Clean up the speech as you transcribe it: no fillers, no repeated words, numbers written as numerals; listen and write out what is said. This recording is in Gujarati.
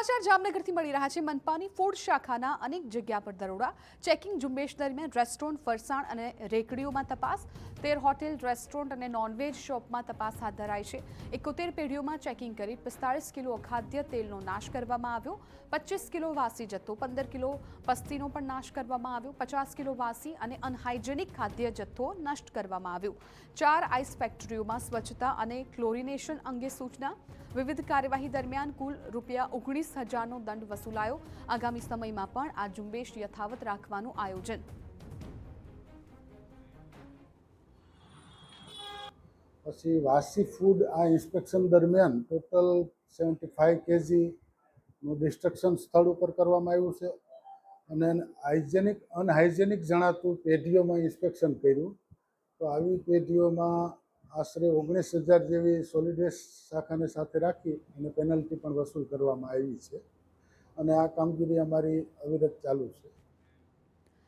સમાચાર જામનગરથી મળી રહ્યા છે। મનપાની ફૂડ શાખાના અનેક જગ્યા પર દરોડા। ચેકિંગ ઝુંબેશ દરમિયાન રેસ્ટોરન્ટ, ફરસાણ અને રેકડીઓમાં તપાસ। 13 હોટેલ, રેસ્ટોરન્ટ અને નોનવેજ શોપમાં તપાસ હાથ ધરાઈ છે। 71 પેઢીઓમાં ચેકિંગ કરી 45 કિલો અખાદ્ય તેલનો નાશ કરવામાં આવ્યો। 25 કિલો વાસી જથ્થો, 15 કિલો પસ્તીનો પણ નાશ કરવામાં આવ્યો। 50 કિલો વાસી અને અનહાઇજેનિક ખાદ્ય જથ્થો નષ્ટ કરવામાં આવ્યો। 4 આઈસ ફેક્ટરીઓમાં સ્વચ્છતા અને ક્લોરિનેશન અંગે સૂચના। વિવિધ કાર્યવાહી દરમિયાન કુલ ₹19,000નો દંડ વસૂલાયો। આગામી સમયમાં પણ આ ઝુંબેશ યથાવત રાખવાનું આયોજન। પછી વાસી ફૂડ આ ઇન્સ્પેક્શન દરમિયાન ટોટલ 75 kgનું ડિસ્ટ્રક્શન સ્થળ ઉપર કરવામાં આવ્યું છે અને અનહાઇજેનિક જણાતું પેઢીઓમાં ઇન્સ્પેક્શન કર્યું તો આવી પેઢીઓમાં આશરે 19,000 જેવી સોલિડ વેસ્ટ શાખાને સાથે રાખી અને પેનલ્ટી પણ વસૂલ કરવામાં આવી છે અને આ કામગીરી અમારી અવિરત ચાલુ છે।